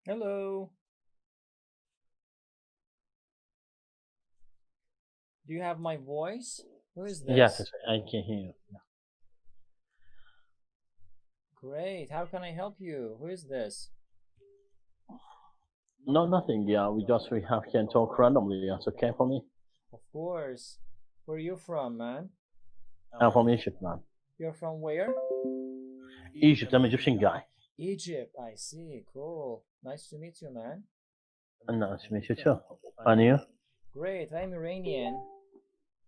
Hello. Do you have my voice? Who is Yes, this? yes, I can hear you. Great. How can I help you? Who is this? No, nothing. Yeah, we have can talk randomly. That's okay for me. Of course. Where are you from, man? I'm from Egypt, man. You're from where? Egypt. I'm Egyptian guy. Egypt. I see. Cool. Nice to meet you, man. Nice to meet you too. And you? Great. I'm Iranian.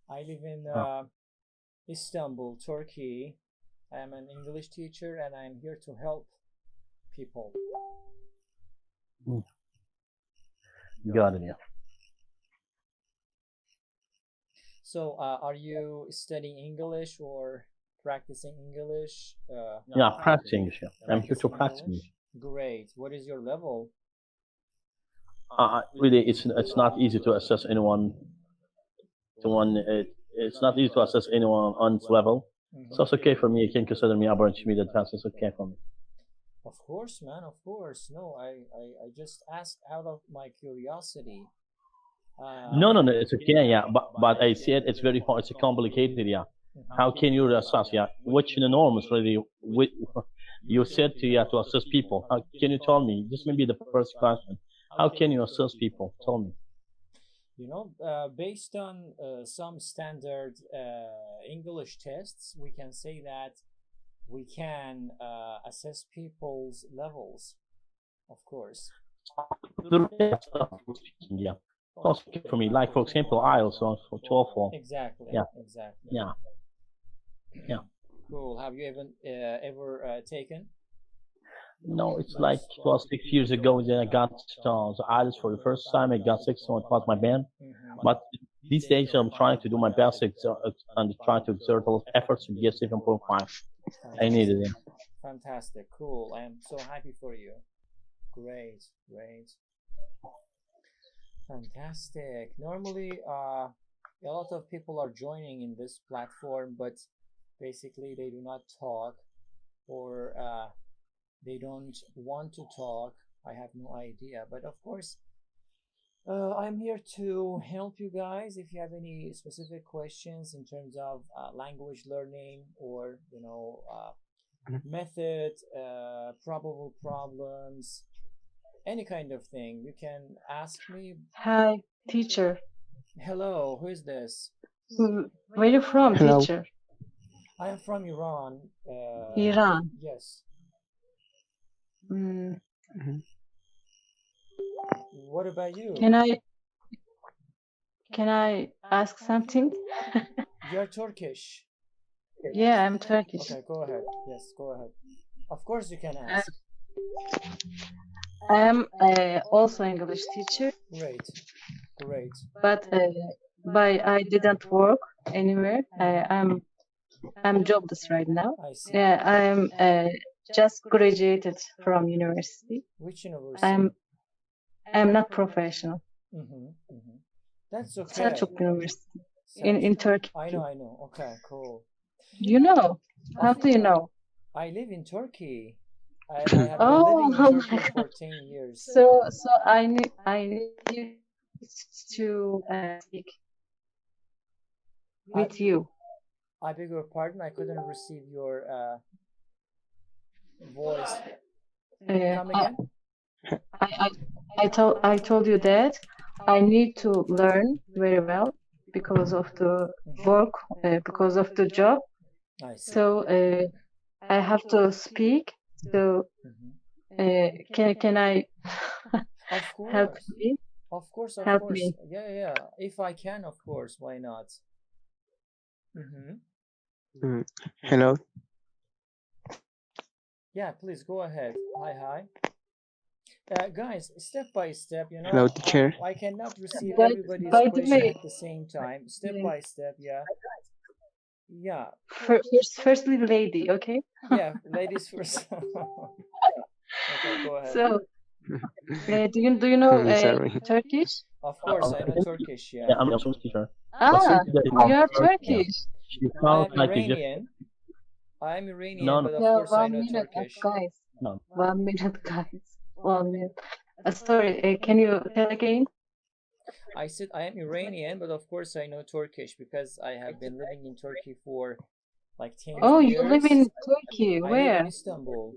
I live in Oh, Istanbul, Turkey. I am an English teacher and I'm here to help people. mm, got it. Yeah. So, are you studying English or practicing English? Yeah, practicing English. Yeah. I'm here to Practicing practice English? English. Great. What is your level? Really, it's not easy to assess anyone. It's not easy to assess anyone on its level. So Hmm. it's okay for me. You can consider me upper intermediate advanced. It's okay for me. Of course, man, of course. No, I just asked out of my curiosity. No, Uh, no, no. It's okay. Yeah, but I said it's very hard. It's complicated. Yeah. mhm. How can you assess? Yeah, which the norms really? You said to yeah to assess people. How can you tell me? This may be the first question. How can you assess people? Tell me. Based on some standard English tests, we can say that we can assess people's levels, of course. Yeah, also okay for me. Like for example, I also for TOEFL. Exactly, Yeah, exactly. yeah, yeah. Cool. Have you ever taken? No, it's like it was 6 years ago that I got the IELTS for the first time. I got six, so it was my band. Hmm. But these days I'm trying to do my best and trying to exert a lot of efforts to get 7.5. I needed Fantastic. it. Fantastic. Cool. I am so happy for you. Great. Great. Fantastic. Normally, a lot of people are joining in this platform, but basically they do not talk or they don't want to talk. I have no idea. But of course, I'm here to help you guys if you have any specific questions in terms of language learning or, method, probable problems, any kind of thing. You can ask me. Hi, teacher. Hello, who is this? Where you from, Hello. teacher? I am from Iran. Iran. Yes. Mm, Mhm. What about you? can I ask something? You're Turkish. Yeah, I'm Turkish. Okay, go ahead. Yes, go ahead. Of course you can Uh, ask. I am also English teacher, Great, great. but I didn't work anywhere. I'm jobless right now. I see. Yeah, I'm just graduated from university. Which university? I'm not professional. Mm-hmm. That's okay. Selçuk University in Turkey. I know. Okay, cool. You know? How do you know? I live in Turkey. I have been Oh, living in oh Turkey my for God. 10 years. So I need you to speak I, with you. I beg your pardon, I couldn't receive your voice. Can you Uh, come again? I, I told you that I need to learn very well because of the work, because of the job. I see. So I have to speak. So Mhm. can I Of help course. me? Of course, of Help course. me. Yeah. If I can, of course, why not? Mm-hmm. Mm. Hello. Yeah, please go ahead. Hi. Guys, step by step, Hello, teacher. I cannot receive By everybody's by the question way, at the same time. Step uh, by step, yeah. Yeah, firstly, lady, okay? yeah, ladies first. Okay, go ahead. So do you know Sorry. Turkish? Of course, I know Okay. Turkish, Yeah, yeah. I'm also a teacher. But Ah, since that you are yeah, Turkish. she I sounds am like Egyptian. Iranian. I am Iranian, No, no, but of Yeah, course I one know minute, Turkish. guys. no. 1 minute, guys. 1 minute. Sorry, can you tell again? I said I am Iranian, but of course I know Turkish because I have been living in Turkey for like 10 Oh, you live years. in Turkey. I live in Where? Istanbul.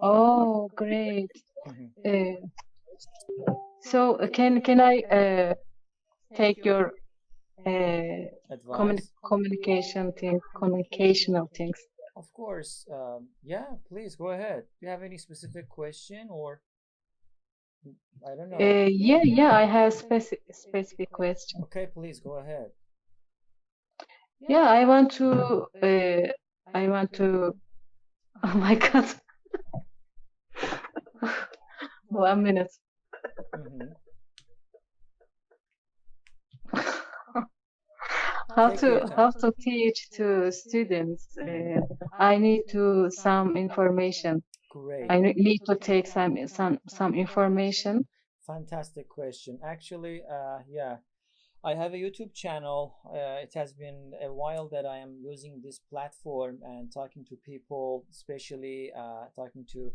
Oh, great. Mhm. Uh, so can I take your Advice? communicational things? Of course. Yeah, please go ahead. Do you have any specific question or I don't know. Yeah, I have specific question. Okay, please go ahead. Yeah, I want to, oh my God, 1 minute. Mhm. Take your How time. to teach to students? I need to some information. Great. I need to take some information. Fantastic question. Actually, yeah, I have a YouTube channel. It has been a while that I am using this platform and talking to people, especially talking to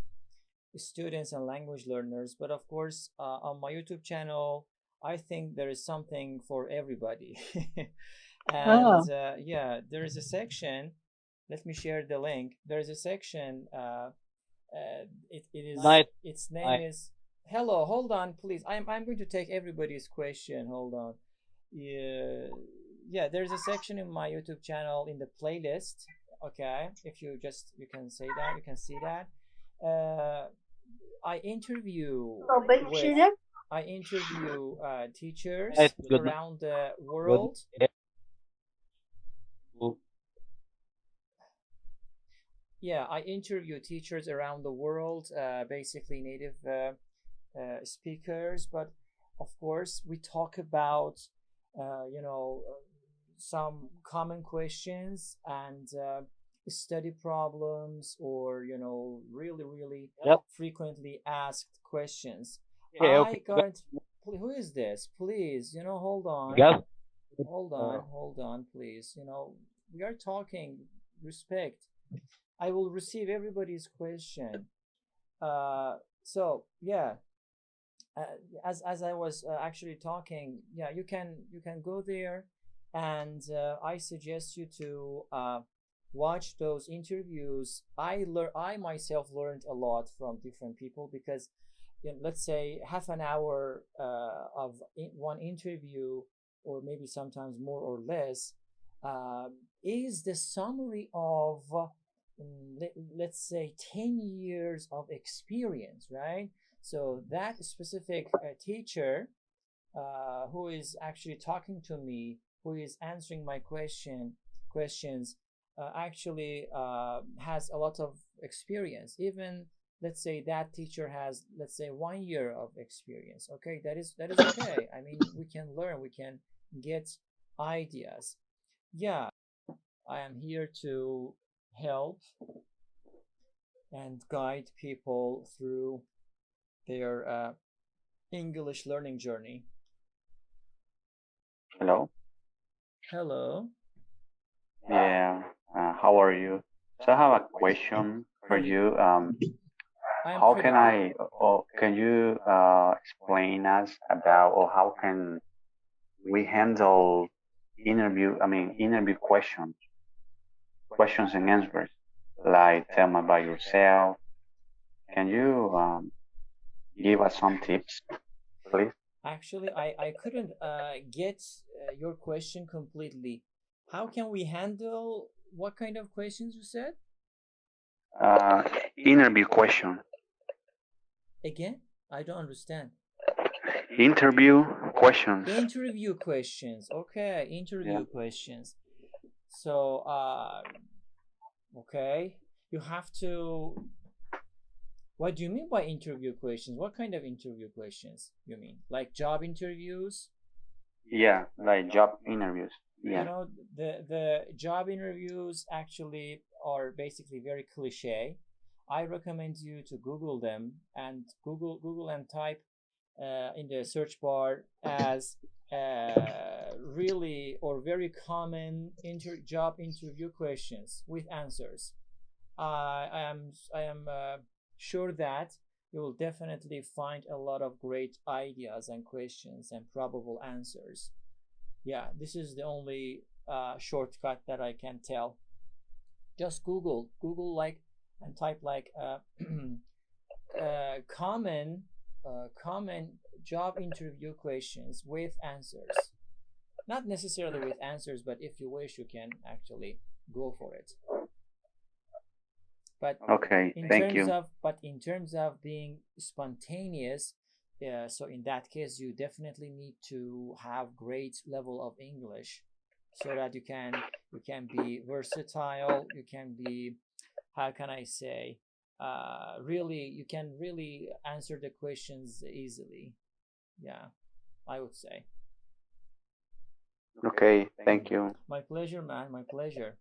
students and language learners. But of course, on my YouTube channel, I think there is something for everybody. Ah, And yeah, there is a section. Let me share the link. There is a section. It is. Night. Its name is. Hello. Hold on, please. I'm going to take everybody's question. Hold on. Yeah, yeah. There's a section in my YouTube channel in the playlist. Okay, if you just you can say that you can see that. Uh, I interview with I interview teachers Night. Good night. around the Good world. night. Yeah, I interview teachers around the world, basically native speakers. But of course, we talk about you know some common questions and study problems or really Yep. frequently asked questions. Okay. Okay. I got who is this? Please, hold on. Gas. Hold on, please. We are talking respect. I will receive everybody's question. So yeah, uh, as I was actually talking, yeah, you can go there, and I suggest you to watch those interviews. I myself learned a lot from different people because, let's say half an hour of one interview, or maybe sometimes more or less, is the summary of let's say 10 years of experience, right? So that specific teacher who is actually talking to me, who is answering my questions, actually has a lot of experience. Even let's say that teacher has, let's say, 1 year of experience. Okay, that is okay. I mean, we can learn, we can get ideas. Yeah, I am here to help and guide people through their English learning journey. Hello. Hello. Yeah. How are you? So I have a question for Pretty. you. I am How pretty can good. I, or can you explain us about, or how can we handle interview questions and answers? Like, tell me about yourself. Can you give us some tips, please? Actually, I couldn't get your question completely. How can we handle what kind of questions you said? Uh, Interview question. Again? I don't understand. Interview questions. Interview questions. Okay, interview questions. So, okay, you have to. What do you mean by interview questions? What kind of interview questions you mean? Like job interviews? Yeah, like job interviews. You Yeah. know, the job interviews actually are basically very cliche. I recommend you to Google them and Google and type in the search bar as really or very common job interview questions with answers. I am sure that you will definitely find a lot of great ideas and questions and probable answers. Yeah, this is the only shortcut that I can tell. Just Google like and type like common common job interview questions with answers. Not necessarily with answers, but if you wish, you can actually go for it. But Okay, thank you. in terms of being spontaneous, so in that case, you definitely need to have great level of English, so that you can be versatile. You can be, how can I say, really, you can really answer the questions easily. Yeah, I would say. Okay, thank you. My pleasure, man. My pleasure.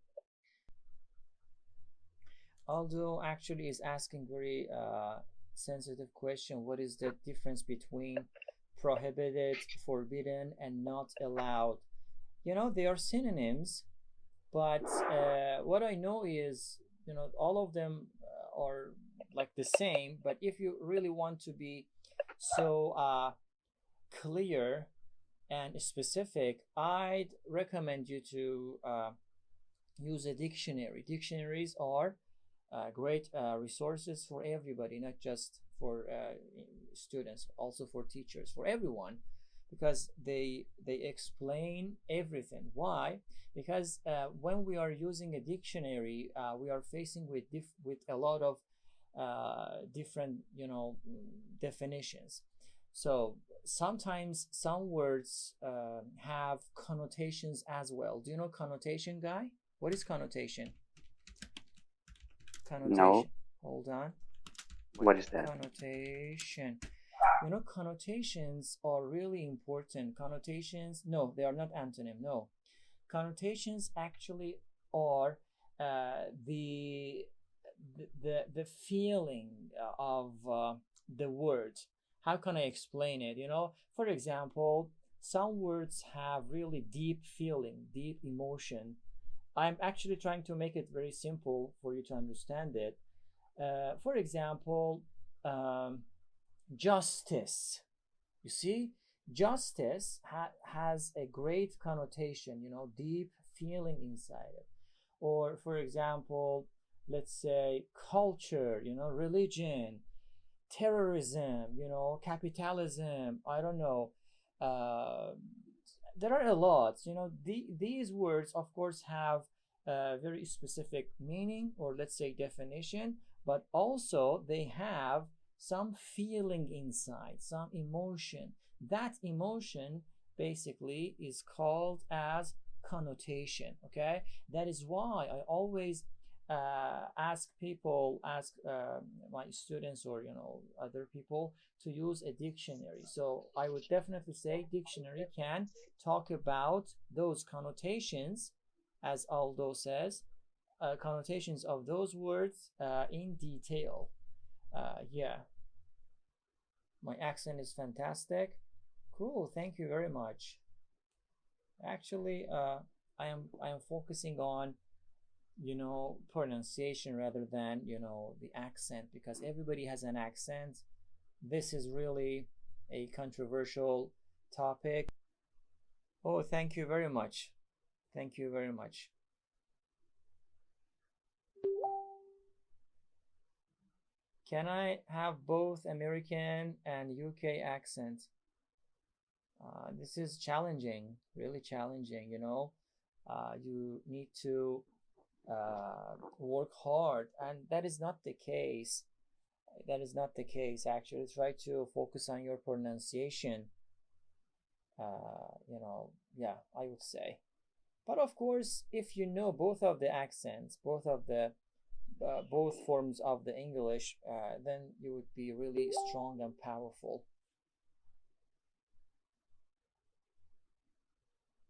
Although actually is asking very sensitive question. What is the difference between prohibited, forbidden, and not allowed? They are synonyms, but what I know is, all of them are like the same. But if you really want to be so clear and specific, I'd recommend you to use a dictionary. Dictionaries are great resources for everybody, not just for students, also for teachers, for everyone, because they explain everything. Why? Because when we are using a dictionary, we are facing with a lot of different definitions. So sometimes some words have connotations as well. Do you know connotation, guy? What is connotation? No, Connotation. Hold on. what is that? Connotation. Connotations are really important. Connotations, no, they are not antonym. No, connotations actually are the the feeling of the word. How can I explain it? For example, some words have really deep feeling, deep emotion. I'm actually trying to make it very simple for you to understand it. For example, um, justice. You see, justice has a great connotation, deep feeling inside it. Or, for example, let's say culture, religion, terrorism, capitalism. I don't know. Uh, there are a lot. These words, of course, have a very specific meaning, or let's say definition, but also they have some feeling inside, some emotion. That emotion basically is called as connotation. Okay, that is why I always ask my students, or other people, to use a dictionary. So I would definitely say dictionary can talk about those connotations, as Aldo says, connotations of those words in detail. Yeah, my accent is fantastic. Cool, thank you very much. Actually, I am focusing on pronunciation rather than the accent, because everybody has an accent. This is really a controversial topic. Oh, thank you very much. Thank you very much. Can I have both American and UK accent? This is challenging, really challenging. You need to work hard, and that is not the case. That is not the case, actually. Try to focus on your pronunciation. Yeah, I would say. But of course, if you know both of the accents, both forms of the English, then you would be really strong and powerful.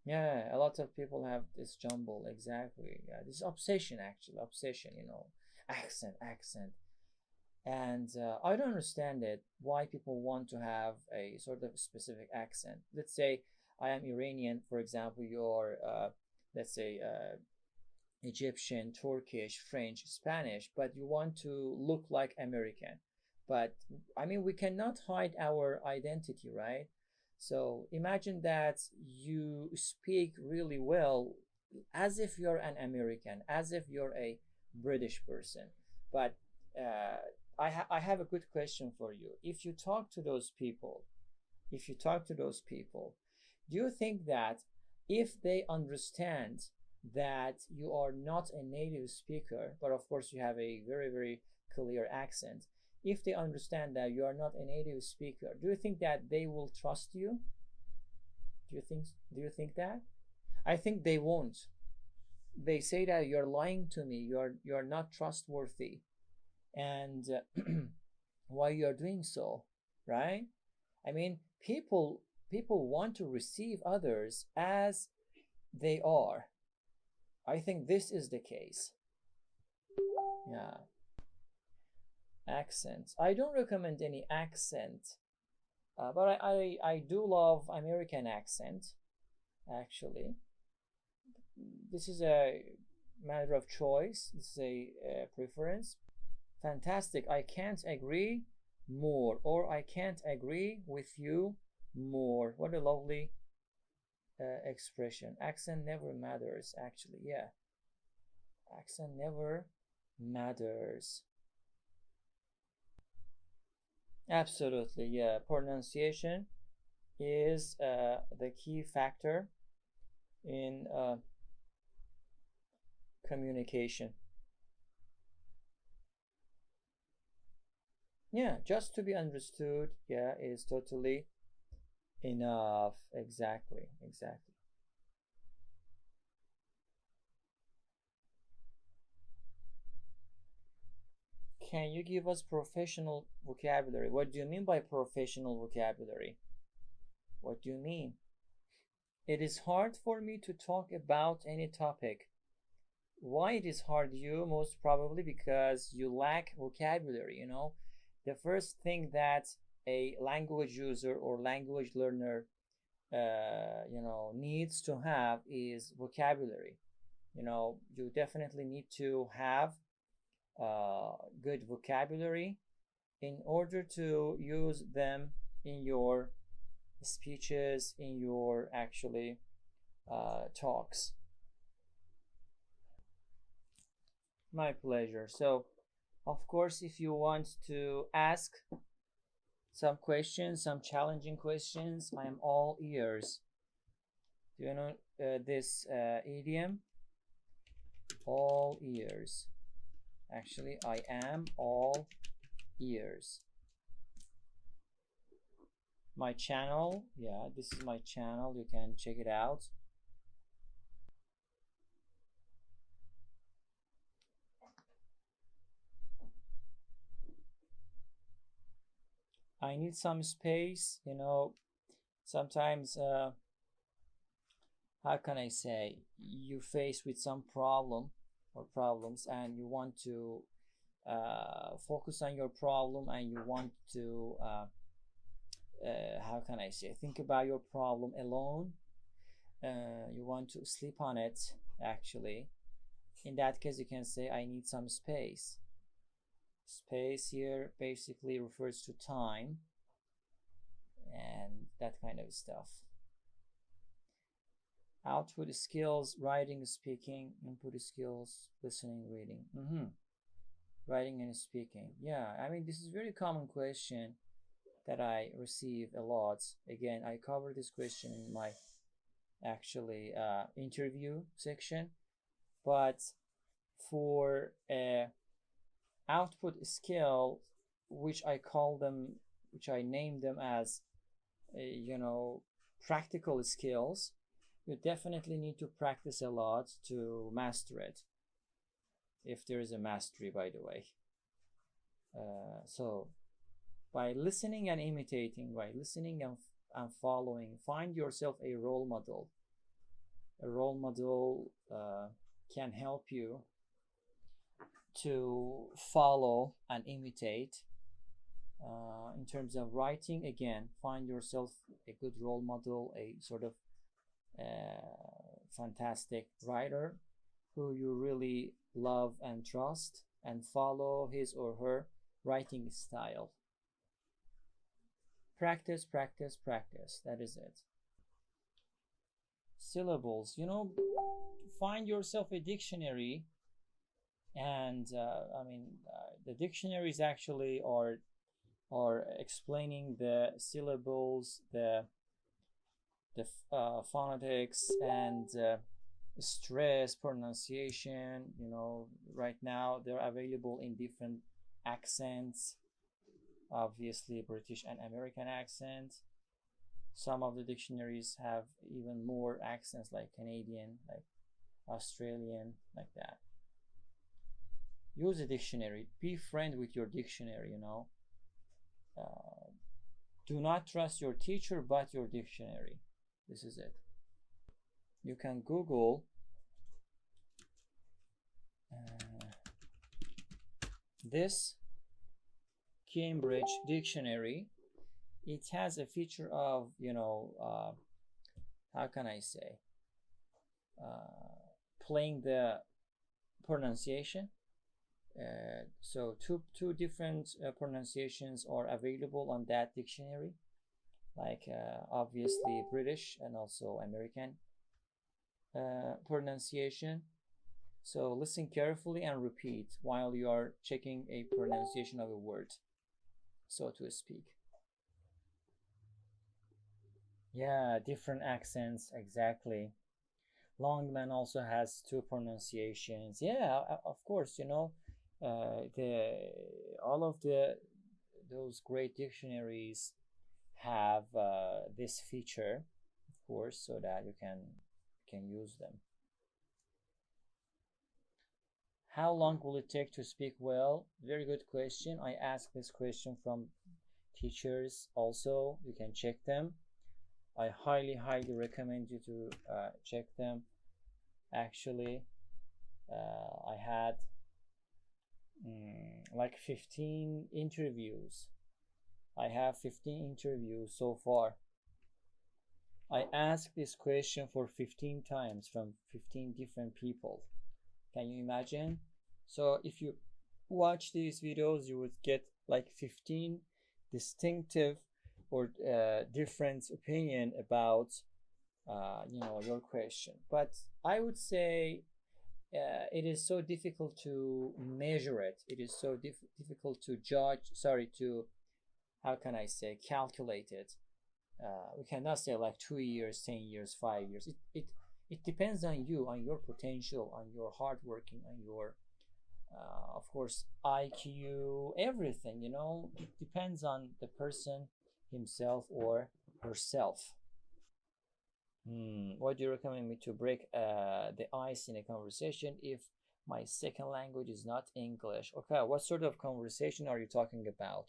Yeah, a lot of people have this jumble, exactly. Yeah, this obsession, actually, obsession, accent. And I don't understand it, why people want to have a sort of specific accent. Let's say I am Iranian, for example, you're, let's say, Egyptian, Turkish, French, Spanish, but you want to look like American. But I mean, we cannot hide our identity, right? So imagine that you speak really well as if you're an American, as if you're a British person. But uh, I have a good question for you. If you talk to those people, if you talk to those people, do you think that if they understand that you are not a native speaker, but of course you have a very, very clear accent, if they understand that you are not a native speaker, do you think that they will trust you? Do you think that? I think they won't. They say that you're lying to me, you're not trustworthy, and why you're doing so, right? I mean, people want to receive others as they are. I think this is the case. Yeah. Accents. I don't recommend any accent, but I do love American accent, actually. This is a matter of choice. This is a preference. Fantastic. I can't agree more, or I can't agree with you more. What a lovely expression. Accent never matters, actually. Yeah. Accent never matters. Absolutely, yeah. Pronunciation is the key factor in communication. Yeah, just to be understood, yeah, is totally enough. Exactly, exactly. Can you give us professional vocabulary? What do you mean by professional vocabulary? What do you mean? It is hard for me to talk about any topic. Why it is hard to you? Most probably because you lack vocabulary, you know. The first thing that a language user or language learner needs to have is vocabulary. You definitely need to have good vocabulary in order to use them in your speeches, in your actually talks. My pleasure. So, of course, if you want to ask some questions, some challenging questions, I am all ears. Do you know this idiom? All ears. Actually, I am all ears. My channel, yeah, this is my channel. You can check it out. I need some space, sometimes how can I say, you face with some problem or problems, and you want to focus on your problem, and you want to how can I say, think about your problem alone. You want to sleep on it, actually. In that case, you can say I need some space. Space here basically refers to time and that kind of stuff. Output skills: writing, speaking. Input skills: listening, reading. Writing and speaking. Yeah, I mean, this is a very common question that I receive a lot. Again, I cover this question in my actually interview section, but for output skill, which I name them as practical skills, you definitely need to practice a lot to master it, if there is a mastery, by the way. So by listening and imitating, by listening and following, find yourself a role model. A role model can help you to follow and imitate. In terms of writing, again, find yourself a good role model, a sort of fantastic writer who you really love and trust, and follow his or her writing style. Practice, practice, practice. That is it. Syllables. Find yourself a dictionary, and the dictionaries actually are explaining the syllables, the phonetics, and stress, pronunciation. Right now they're available in different accents, obviously British and American accent. Some of the dictionaries have even more accents, like Canadian, like Australian, like that. Use a dictionary. Be friend with your dictionary. Do not trust your teacher but your dictionary. This is it. You can Google this Cambridge dictionary. It has a feature of, how can I say, playing the pronunciation. So two different pronunciations are available on that dictionary, like obviously British and also American pronunciation. So listen carefully and repeat while you are checking a pronunciation of a word, so to speak. Yeah, different accents, exactly. Longman also has two pronunciations. Yeah, of course, the all of those great dictionaries have this feature, of course, so that you can use them. How long will it take to speak well? Very good question. I asked this question from teachers also. You can check them. I highly recommend you to check them. Actually, I had like 15 interviews. I have 15 interviews so far. I asked this question for 15 times from 15 different people. Can you imagine? So if you watch these videos, you would get like 15 distinctive or different opinion about your question. But I would say it is so difficult to measure it. It is so difficult to judge. Sorry, to, how can I say, calculate it. We cannot say like 2 years, 10 years, 5 years. It depends on you, on your potential, on your hard working, on your of course IQ, everything. It depends on the person himself or herself. What do you recommend me to break the ice in a conversation if my second language is not English? Okay, what sort of conversation are you talking about?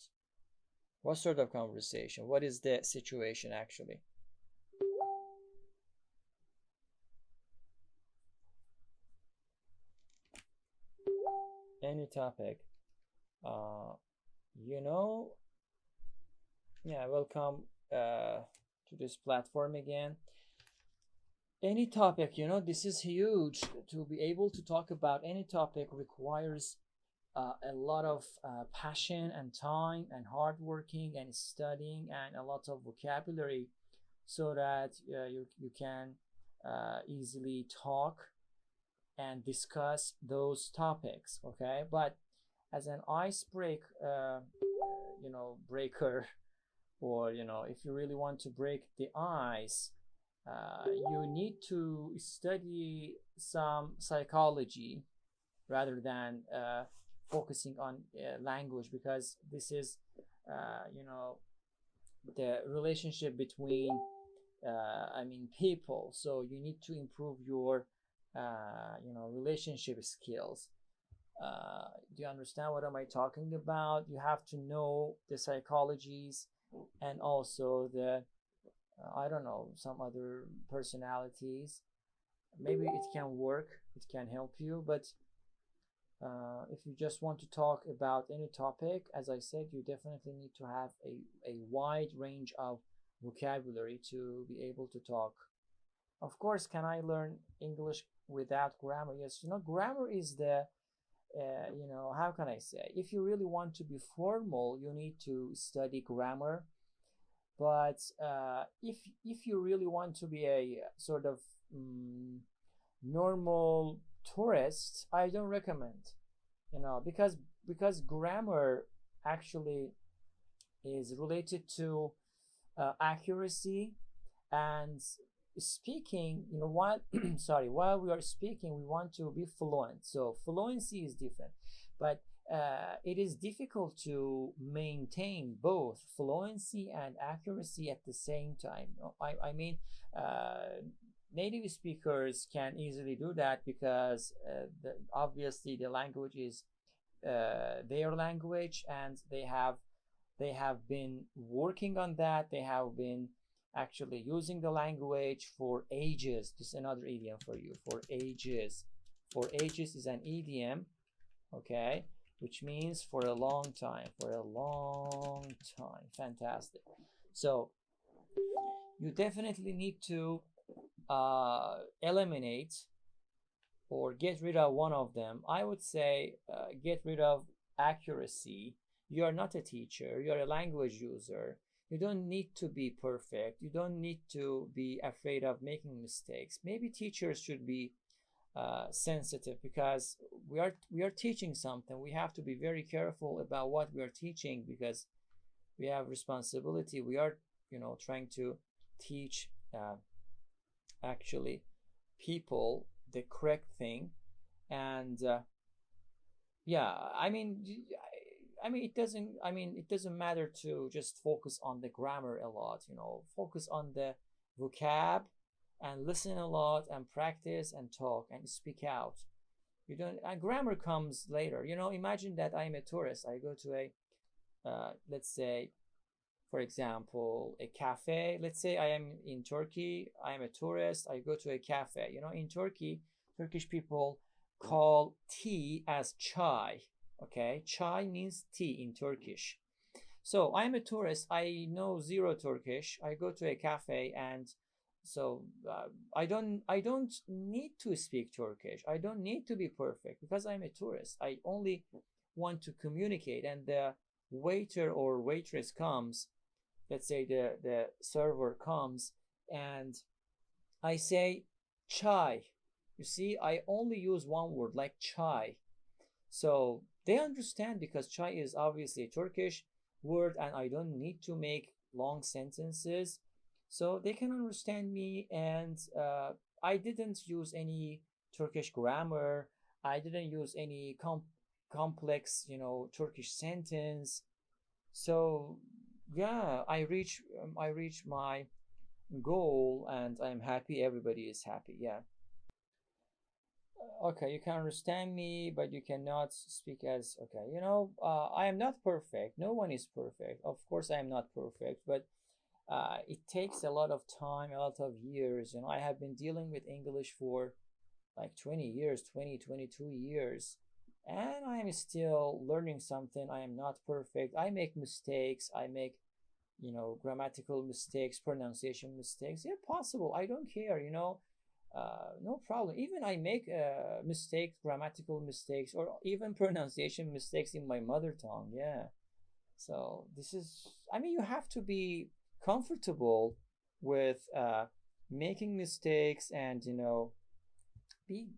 What sort of conversation? What is the situation actually? Any topic. Yeah, welcome to this platform again. Any topic, this is huge. To be able to talk about any topic requires a lot of passion and time and hard working and studying and a lot of vocabulary, so that you can easily talk and discuss those topics. Okay, but as an ice breaker, or if you really want to break the ice, you need to study some psychology rather than focusing on language, because this is the relationship between people. So you need to improve your relationship skills. Do you understand what am I talking about? You have to know the psychologies, and also the I don't know, some other personalities. Maybe it can work, it can help you, but if you just want to talk about any topic, as I said, you definitely need to have a wide range of vocabulary to be able to talk. Of course, can I learn English without grammar? Yes, grammar is the how can I say? If you really want to be formal, you need to study grammar. But if you really want to be a sort of normal tourist, I don't recommend, because grammar actually is related to accuracy and speaking. While sorry, while we are speaking, we want to be fluent. So fluency is different, but it is difficult to maintain both fluency and accuracy at the same time. I mean, native speakers can easily do that because obviously the language is their language, and they have been working on that. They have been actually using the language for ages. This is another idiom for you. For ages. For ages is an idiom, okay, which means for a long time. For a long time. Fantastic. So you definitely need to eliminate or get rid of one of them. I would say get rid of accuracy. You are not a teacher, you are a language user. You don't need to be perfect. You don't need to be afraid of making mistakes. Maybe teachers should be sensitive, because we are teaching something. We have to be very careful about what we are teaching, because we have responsibility. We are, trying to teach actually people the correct thing. And yeah, it doesn't matter to just focus on the grammar a lot. Focus on the vocab and listen a lot and practice and talk and speak out. You don't and grammar comes later. Imagine that I'm a tourist. I go to a let's say, for example, a cafe. Let's say I am in Turkey. I am a tourist. I go to a cafe. In Turkey, Turkish people call tea as chai. Okay, chai means tea in Turkish. So I'm a tourist. I know zero Turkish. I go to a cafe, and so I don't need to speak Turkish. I don't need to be perfect because I'm a tourist. I only want to communicate, and the waiter or waitress comes. Let's say the server comes, and I say chai. You see, I only use one word like chai. So they understand, because chai is obviously a Turkish word, and I don't need to make long sentences. So they can understand me, and I didn't use any Turkish grammar. I didn't use any complex, Turkish sentence. So yeah, I reach my goal, and I'm happy. Everybody is happy. Yeah. Okay, you can understand me, but you cannot speak as okay. I am not perfect. No one is perfect. Of course, I am not perfect, but it takes a lot of time, a lot of years. I have been dealing with English for like 20 years, 22 years, and I am still learning something. I am not perfect. I make mistakes. I make, grammatical mistakes, pronunciation mistakes. Yeah, possible. I don't care. No problem. Even I make mistakes, grammatical mistakes, or even pronunciation mistakes in my mother tongue. Yeah. So this is, you have to be comfortable with making mistakes, and be,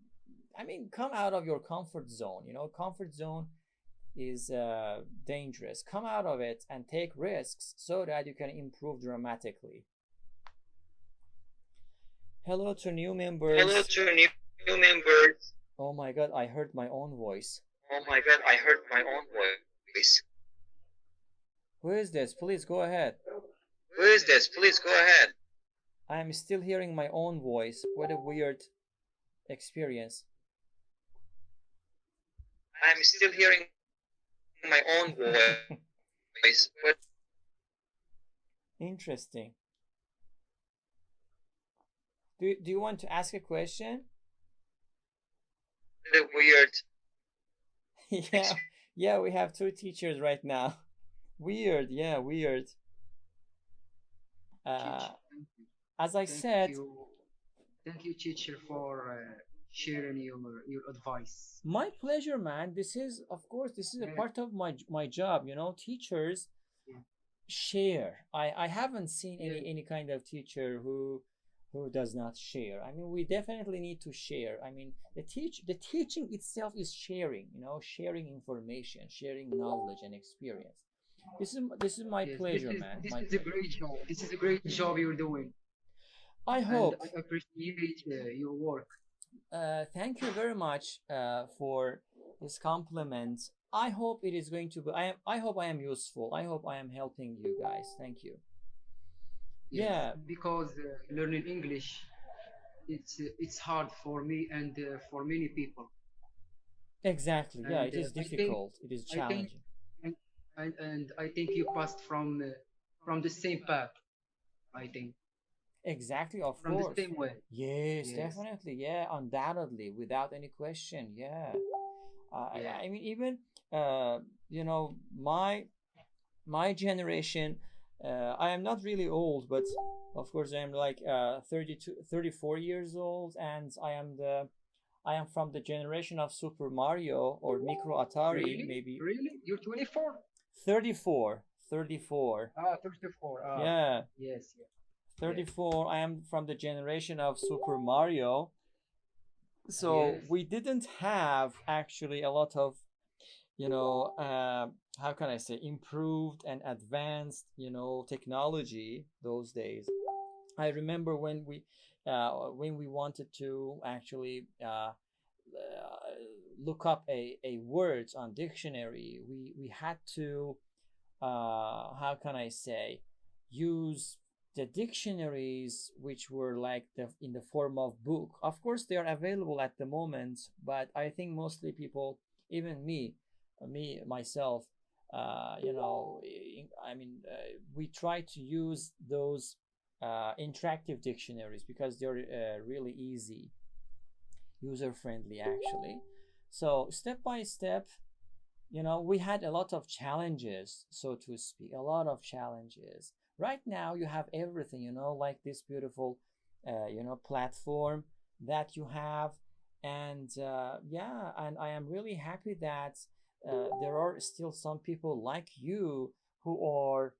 come out of your comfort zone. Comfort zone is dangerous. Come out of it and take risks so that you can improve dramatically. Hello to new members. Hello to new members. Oh my God, I heard my own voice. Oh my God, I heard my own voice. Who is this? Please go ahead. Who is this? Please go ahead. I am still hearing my own voice. What a weird experience. I'm still hearing my own voice. But interesting. Do you want to ask a question? Weird. Yeah, we have two teachers right now. Weird, yeah, weird. As I said, Thank you, teacher, for sharing your advice. My pleasure, man. This is, of course, this is a Yeah, part of my job. You know, teachers yeah, share. I haven't seen yeah, any kind of teacher who does not share. I mean, we definitely need to share. I mean, the teaching itself is sharing. You know, sharing information, sharing knowledge and experience. This is my yes. pleasure, man. This My is a pleasure. great job. This is a great job you're doing, I and hope. I appreciate your work. Thank you very much for this compliment. I hope it is going to be. I hope I am useful. I hope I am helping you guys. Thank you. Yes, Yeah, because learning English it's hard for me and for many people, exactly. Yeah, and it is difficult. It is I think challenging. and, and I think you passed from the same path. I think Exactly, of from the course. same way. Yes, Yes, definitely. Yeah, undoubtedly, without any question. Yeah. yeah, I mean, even uh, you know, my generation, I am not really old, but of course I'm like 32, 34 years old, and I am from the generation of Super Mario or Micro Atari, really, maybe really. You're 24. 34, 34. 34. Yeah, Yes, yes, yes, 34. I am from the generation of Super Mario. So yes, we didn't have actually a lot of, you know, how can I say, improved and advanced, you know, technology those days. I remember when we wanted to actually look up a words on dictionary, we had to how can I say, use the dictionaries which were like in the form of book. Of course, they are available at the moment, but I think mostly people, even me myself, you know, I mean, we try to use those interactive dictionaries because they're really easy, user friendly actually. So step by step, you know, we had a lot of challenges, so to speak, a lot of challenges. Right now you have everything, you know, like this beautiful you know, platform that you have. And yeah, and I am really happy that there are still some people like you who are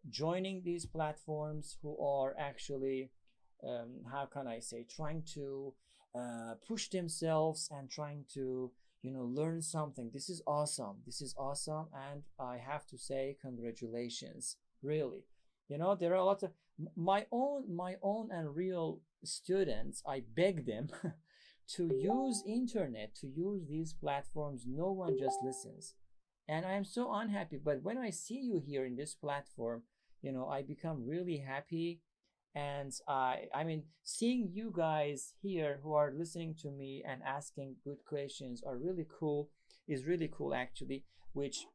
joining these platforms, who are actually how can I say, trying to push themselves and trying to, you know, learn something. This is awesome. This is awesome, and I have to say congratulations, really. You know, there are a lot of my own and real students. I beg them to use internet, to use these platforms. No one just listens, and I am so unhappy. But when I see you here in this platform, you know, I become really happy. And I mean, seeing you guys here who are listening to me and asking good questions are really cool, is really cool actually, which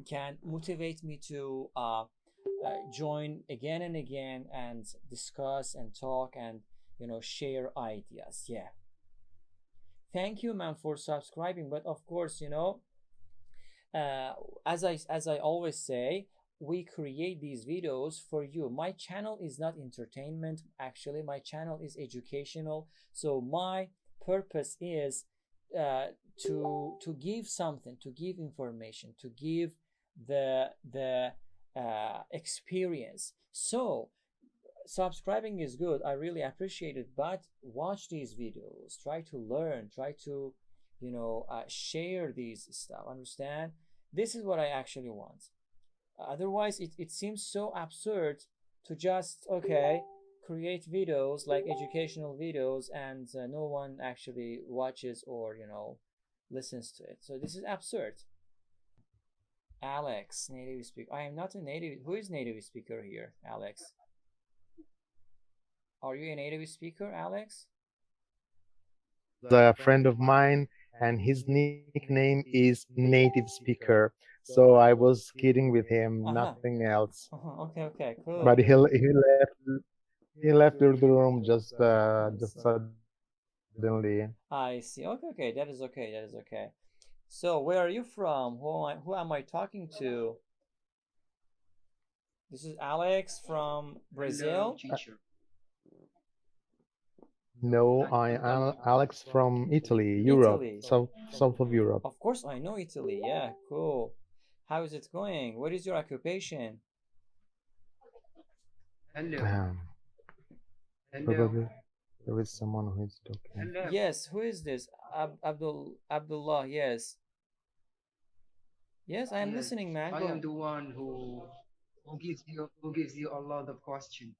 can motivate me to join again and again and discuss and talk and, you know, share ideas. Yeah, thank you, man, for subscribing. But of course, you know, uh, as I always say, we create these videos for you. My channel is not entertainment. Actually, my channel is educational. So my purpose is uh, to give something, to give information, to give the experience. So subscribing is good. I really appreciate it. But watch these videos. Try to learn. Try to, you know, share these stuff. Understand? This is what I actually want. Otherwise, it seems so absurd to just, okay, create videos like educational videos and no one actually watches or, you know, listens to it. So this is absurd. Alex, native speaker. I am not a native. Who is native speaker here? Alex. Are you a native speaker, Alex? A friend of mine, and his nickname is Native Speaker. So I was kidding with him, Uh-huh. nothing else. Okay, okay, But cool. he left the room just suddenly. I see. Okay, okay, that is okay. That is okay. So, where are you from? Who am I talking to? This is Alex from hello, Brazil. teacher. No, And I am Alex from Italy, Europe, Italy. south of Europe. Of course, I know Italy. Yeah, cool. How is it going? What is your occupation? hello, Um, hello, Probably there is someone who is talking. hello. Yes, who is this? Abdullah. Yes. Yes, I am Yes, listening, man. I Go am ahead. the one who gives you a lot of questions.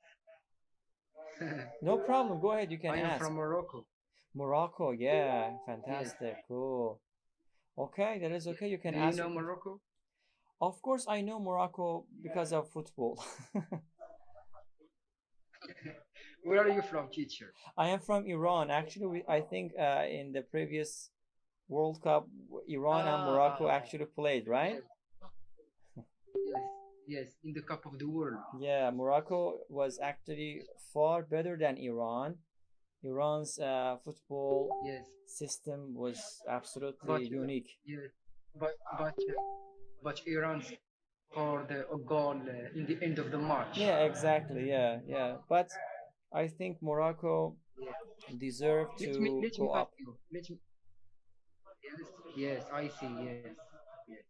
No problem. Go ahead. You can I am ask. from Morocco. Morocco. Yeah, Yes. fantastic. Cool. Okay, that is okay. You can Do you ask. know Morocco? Of course, I know Morocco because of football. Where are you from, teacher? I am from Iran. Actually, I think in the previous World Cup, Iran and Morocco Ah, actually played, right? yes, yes, yes. In the Cup of the World. Yeah, Morocco was actually far better than Iran. Iran's football Yes, system was but absolutely unique. yes, but Iran scored a goal in the end of the match. Yeah, exactly. Yeah, yeah. But I think Morocco Yes. deserved to Let me go ask up. you. Let me. Yes, yes, I see. Yes, yes.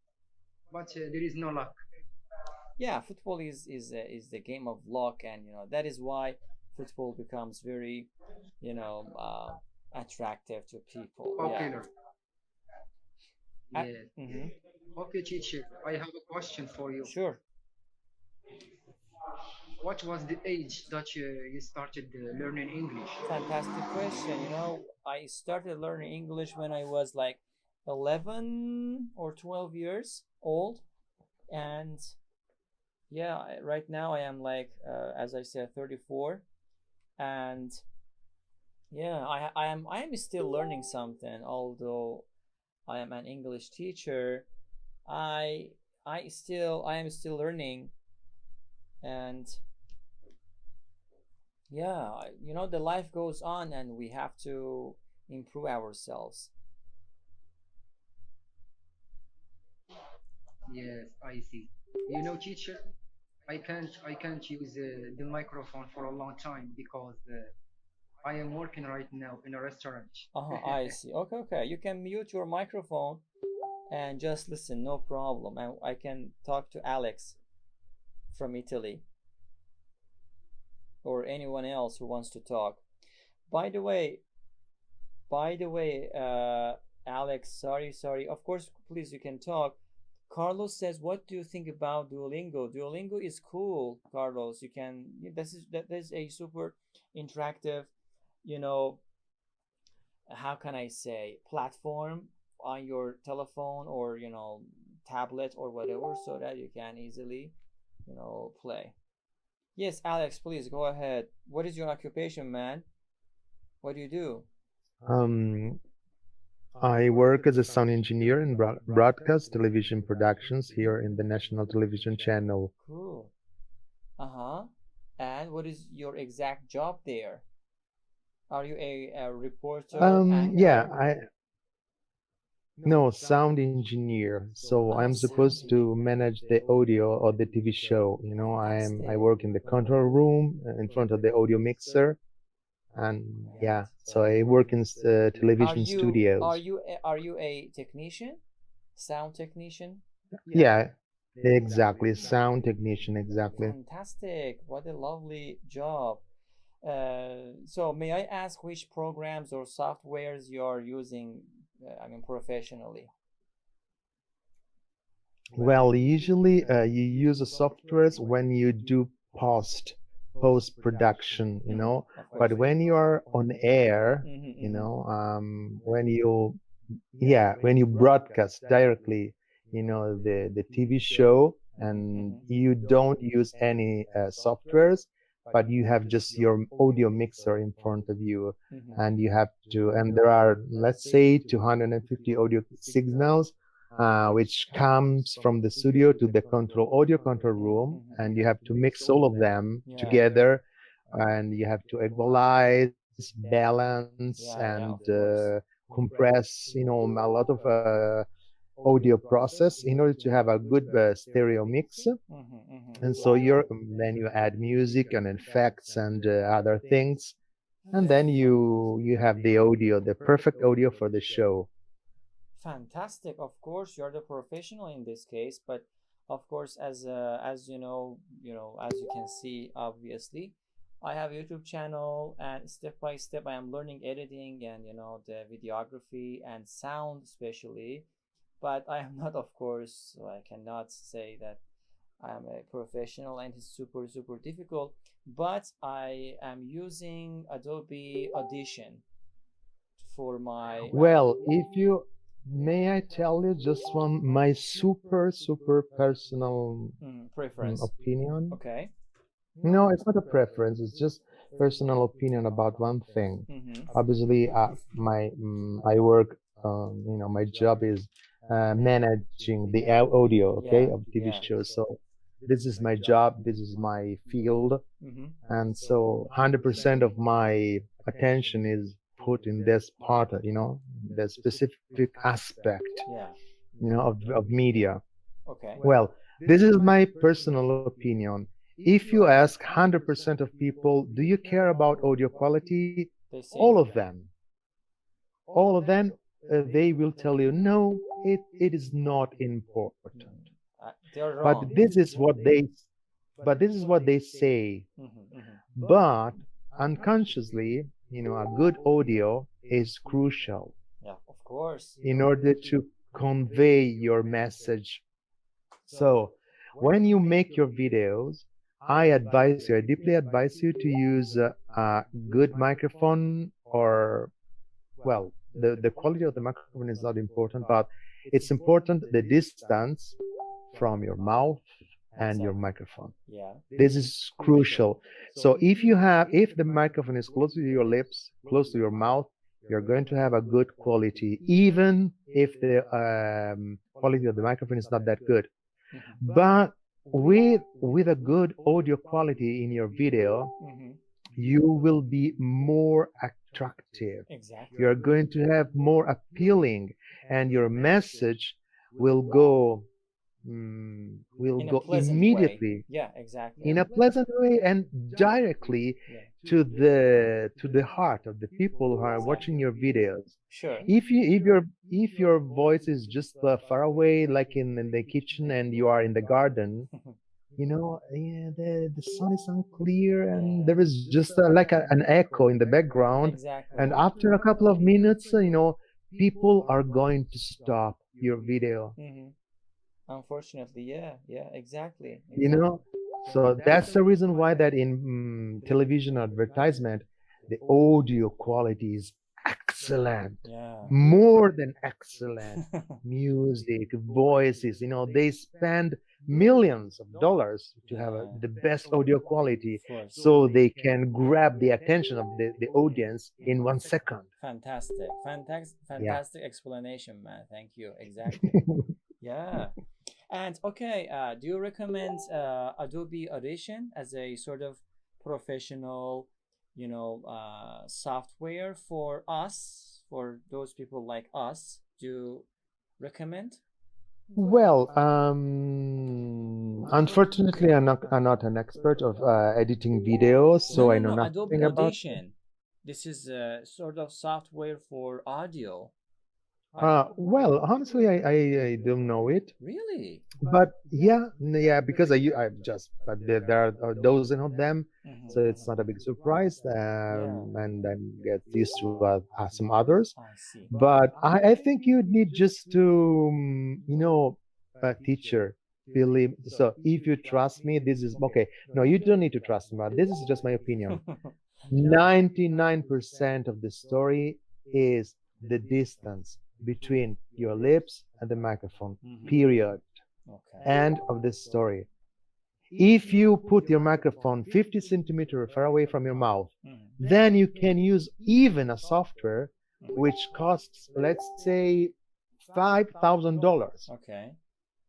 But there is no luck. Yeah, football is the game of luck, and that is why football becomes very, you know, uh, attractive to people. Yeah. Popular. Yes. Mm-hmm. Okay, teacher. I have a question for you. Sure. What was the age that you started learning English? Fantastic question. I started learning English when I was like 11 or 12 years old, and yeah, right now I am like, as I said, 34, and yeah, I am still learning something. Although I am an English teacher, I I am still learning, and yeah, the life goes on, and we have to improve ourselves. Yes, I see. Teacher, I can't use the microphone for a long time because I am working right now in a restaurant. I see. Okay, okay. You can mute your microphone and just listen, no problem. And I can talk to Alex from Italy or anyone else who wants to talk. By the way, by the way, Alex, sorry. Of course, please, you can talk. Carlos says, "What do you think about Duolingo?" Duolingo is cool, Carlos. That is a super interactive, you know, how can I say, platform on your telephone or tablet or whatever, so that you can easily play. Yes, Alex, please go ahead. What is your occupation, man? What do you do? Um, I work as a sound engineer in broadcast television productions here in the national television channel. Cool. Uh-huh. And what is your exact job there? Are you a reporter, Yeah, anchor? I no sound engineer. So Ah, I'm sound supposed to engineer. manage the audio of the TV show. I Fantastic. work in the control room in front of the audio mixer, and yeah, so I work in Are television you are studios. you a, are you a technician? Sound technician? Yeah, exactly. Sound technician, exactly. Fantastic. What a lovely job. So may I ask which programs or softwares you are using, professionally? Well, usually you use the softwares when you do post production, Of course. but when you are on air, when you when you broadcast directly, the TV show, and you don't use any softwares, but you have just your audio mixer in front of you, and you have to, and there are, let's say, 250 audio signals, which comes from the studio to the audio control room, and you have to mix all of them Yeah. together, and you have to equalize, balance, Yeah, and yeah, of course. compress, a lot of audio process in order to have a good stereo mix. And so then you add music and effects and other things, and then you have the audio, the perfect audio for the show. Fantastic. Of course, you're the professional in this case, but of course, as as you can see, obviously, I have a YouTube channel, and step by step, I am learning editing and the videography and sound, especially. But I am not, of course, so I cannot say that I am a professional, and it's super super difficult. But I am using Adobe Audition for my Well, if you may I tell you just one my super personal preference. opinion? Okay. No, it's not a preference. It's just personal opinion about one thing. Obviously, I work. My job is managing the audio, okay, of TV shows. So this is my job. This is my field, and so 100% of my attention is put in this part. The specific aspect, Yeah. of media. Okay. Well, this is my personal opinion. If you ask 100% of people, do you care about audio quality? They say All of them, they will tell you, no, it is not important. they're But wrong. this is what they say. But unconsciously, a good audio is crucial Yeah, of course. in order to convey your message. So when you make your videos, I deeply advise you to use a good microphone, or, well, the quality of the microphone is not important, but it's important the distance from your mouth and your microphone. Yeah. This is crucial. So if the microphone is close to your lips, close to your mouth, you're going to have a good quality, even if the quality of the microphone is not that good. But with a good audio quality in your video, you will be more attractive. Exactly. You're going to have more appealing, and your message will go In a pleasant way. immediately Yeah, exactly. in a pleasant way and directly to the heart of the people who are watching your videos. Sure. If your voice is just far away, like in the kitchen, and you are in the garden, the sound is unclear, and there is just like an echo in the background. Exactly. And after a couple of minutes, people are going to stop your video. Unfortunately, yeah, exactly. So that's the reason why that in television advertisement, the audio quality is excellent, Yeah. more than excellent. Music, voices, they spend millions of dollars to have the best audio quality, so they can grab the attention of the audience in 1 second. Fantastic. Yeah. Fantastic explanation, man. Thank you. Exactly. Yeah. And okay, do you recommend Adobe Audition as a sort of professional, software for us, for those people like us? Do you recommend? Well, unfortunately, I'm not an expert of editing videos, so I know No. nothing Adobe about. Audition. This is a sort of software for audio. Well, honestly, I don't know it, Really? but yeah, because but there are dozens of them, so it's not a big surprise, and I get used to some others. I see. But I think you need just to, a teacher. Believe. So if you trust me, this is okay. No, you don't need to trust me, but this is just my opinion. 99% of the story is the distance between your lips and the microphone. Period. Okay. End of the story. If you put your microphone 50 centimeters far away from your mouth, then you can use even a software which costs, let's say, $5,000, Okay.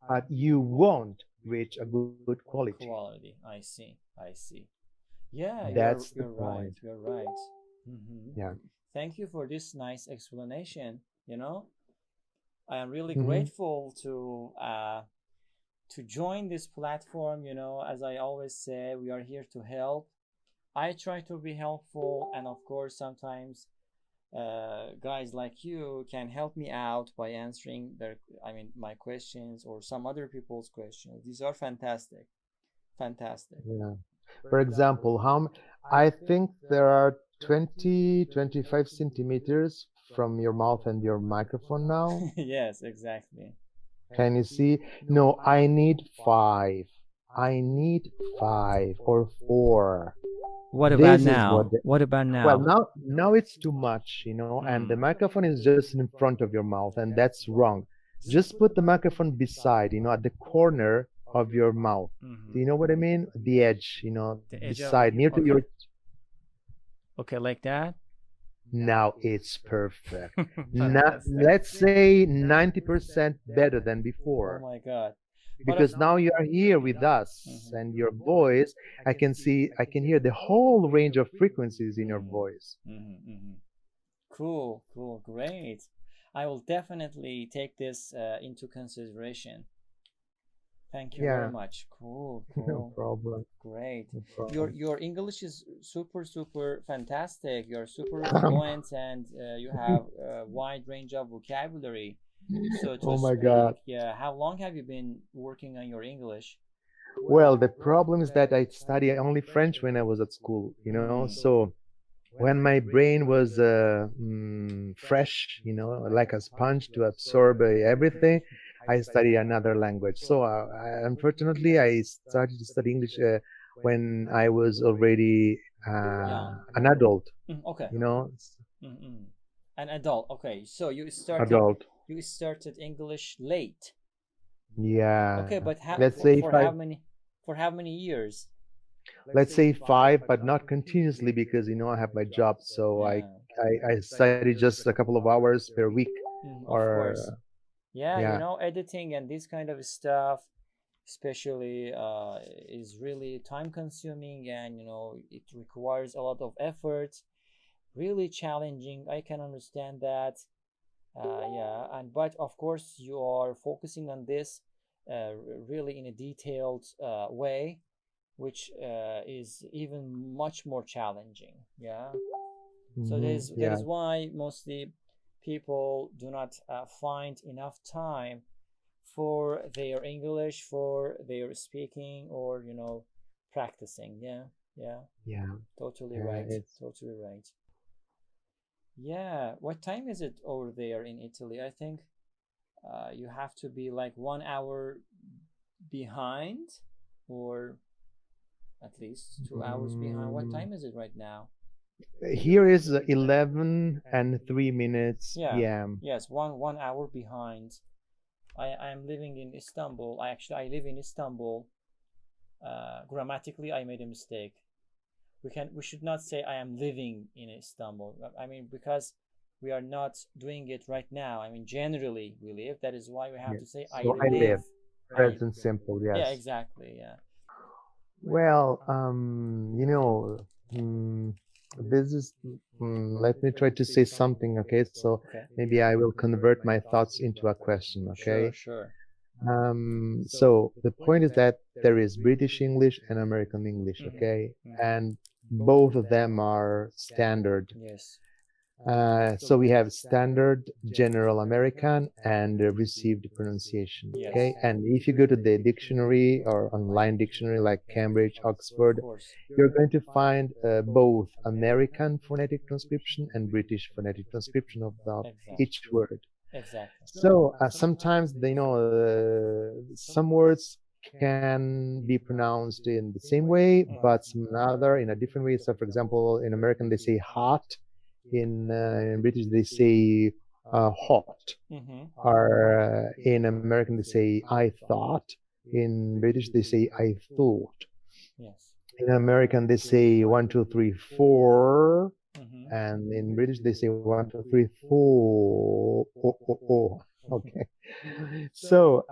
but you won't reach a good quality. I see. Yeah, That's the you're right. point. You're right. Yeah. Thank you for this nice explanation. I am really Mhm. grateful to join this platform. As I always say, we are here to help I try to be helpful, and of course, sometimes guys like you can help me out by answering my questions or some other people's questions. These are fantastic, fantastic. Yeah. For example, I think there are 20, 25 centimeters from your mouth and your microphone now. Yes, exactly. Can you see? No, I need five. I need five or four. What about This is now? What about well, now? now it's too much, and the microphone is just in front of your mouth, and that's wrong. Just put the microphone beside, at the corner of your mouth. Do you know what I mean? The edge, The edge of beside, near to your. Okay, like that. Now it's perfect. Fantastic. Let's say 90% better than Oh before. my God. Because now you are here with us, and your voice, I can hear the whole range of frequencies in your voice. Cool, cool, great. I will definitely take this into consideration. Thank you very Yeah, much. Cool, no cool, problem. great. No Your problem. your English is super, super fantastic. You're super fluent, and you have a wide range of vocabulary, so to Oh my God. speak. Yeah. How long have you been working on your English? Well, the problem is that I studied only French when I was at school. So when my brain was fresh, like a sponge to absorb everything, I studied another language. So unfortunately, I started to study English when I was already Young. an adult, Okay. you know, Mm-mm. An adult. Okay. So adult. you started English late. Yeah. Okay, but Let's say for how many years? let's say five, but not continuously because I have my job. So Yeah. I study just a couple of hours per week, Of or course. Yeah, yeah. editing and this kind of stuff, especially, is really time consuming, and it requires a lot of effort. Really challenging. I can understand that. Yeah, but of course you are focusing on this really in a detailed way, which is even much more challenging. Yeah. So that Yeah. is why mostly people do not find enough time for their English, for their speaking, or practicing. Yeah, yeah, Yeah. totally right, It's totally right. Yeah, what time is it over there in Italy? I think you have to be like 1 hour behind, or at least 2 hours behind. What mm, time is it right now? here is 11 and 3 minutes Yeah, p.m. yes, one hour behind. I am living in Istanbul. I live in Istanbul. Grammatically, I made a mistake. We should not say I am living in Istanbul. I mean, because we are not doing it right now. I mean, generally we live. That is why we have Yes. to say I So I live. live. Present simple, Yeah, yes. exactly. Yeah. Well, this is, let me try to say something, okay? So Okay. maybe I will convert my thoughts into a question, Sure, okay? sure. So the point is that there is British English and American English, okay? And both of them are standard. Yes. So we have standard general American and received pronunciation. Yes. Okay. And if you go to the dictionary or online dictionary like Cambridge, Oxford, Of course. you're going to find both American phonetic transcription and British phonetic transcription of each word. Exactly. So sometimes some words can be pronounced in the same way, but some other in a different way. So, for example, in American they say hot. In British they say hot, or in American they say I thought. In British they say I thought. Yes. In American they say 1, 2, 3, 4, and in British they say 1, 2, 3, 4. Oh, oh, oh. Okay. So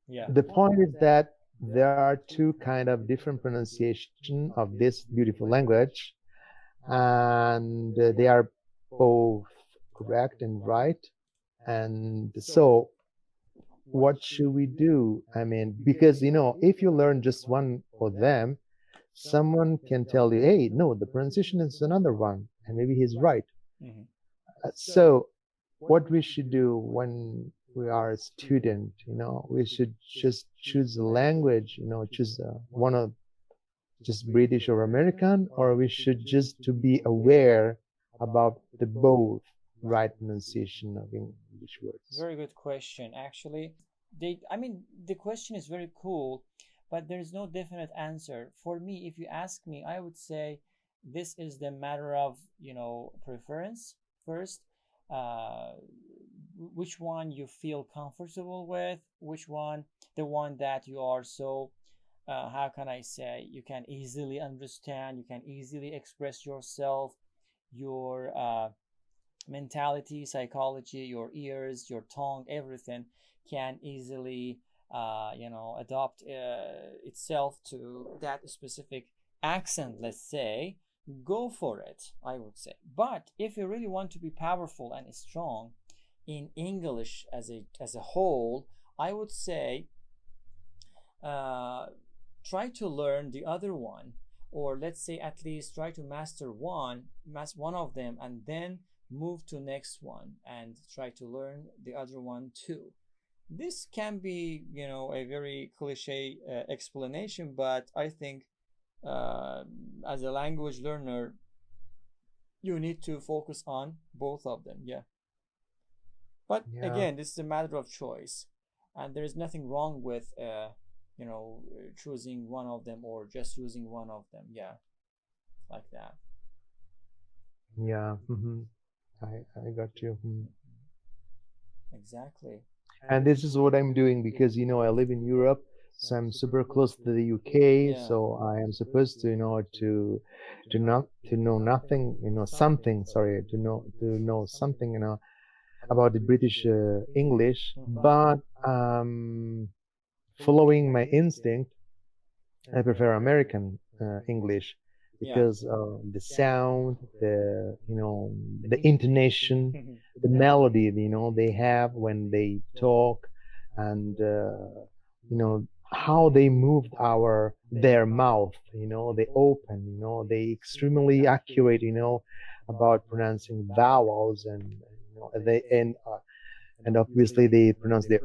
Yeah. the point is that there are two kind of different pronunciation of this beautiful language, and they are both correct and right. And so what should we do? I mean, because if you learn just one of them, someone can tell you, hey, no, the pronunciation is another one, and maybe he's right. Mm-hmm. So what we should do when we are a student, we should just choose a language, choose one of just British or American, or we should just to be aware about the both right pronunciation of English words. Very good question. Actually, the question is very cool, but there's no definite answer. For me, if you ask me, I would say this is the matter of, preference first. Which one you feel comfortable with, the one that you are so, how can I say, you can easily understand, you can easily express yourself, your mentality, psychology, your ears, your tongue, everything can easily, adopt itself to that specific accent, let's say. Go for it, I would say. But if you really want to be powerful and strong in English as a whole, I would say try to learn the other one, or let's say at least try to master one of them, and then move to next one and try to learn the other one too. This can be, a very cliche explanation, but I think as a language learner, you need to focus on both of them. Yeah. But again, this is a matter of choice, and there is nothing wrong with choosing one of them or just using one of them. Yeah, like that. Yeah. Mm-hmm. I got you. Exactly. And this is what I'm doing because I live in Europe, so I'm super close to the UK. Yeah. So I am supposed to to know nothing, something. Sorry, to know something, about the British English, but following my instinct, I prefer American English because the sound, the intonation, the melody, they have when they talk, and how they moved their mouth, they open, they extremely accurate, about pronouncing vowels, and they and obviously they pronounce the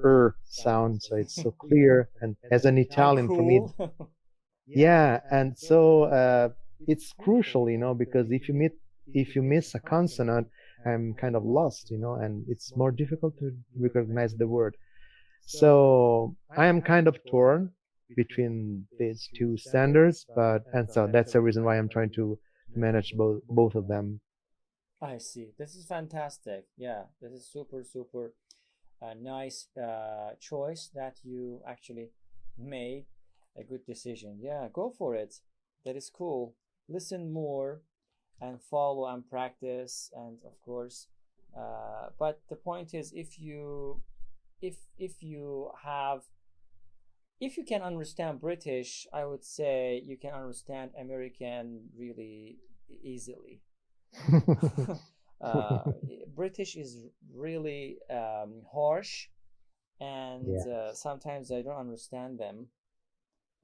sound, so it's so clear. And as an Italian, for me, Cool. yeah, and so it's crucial, because if you miss a consonant, I'm kind of lost, and it's more difficult to recognize the word. So I am kind of torn between these two standards, and so that's the reason why I'm trying to manage both of them. I see. This is fantastic. Yeah, this is super, super nice choice that you actually made. A good decision. Yeah, go for it. That is cool. Listen more and follow and practice, and of course, but the point is, if you can understand British, I would say you can understand American really easily. uh, British is really harsh, and Yeah, sometimes I don't understand them.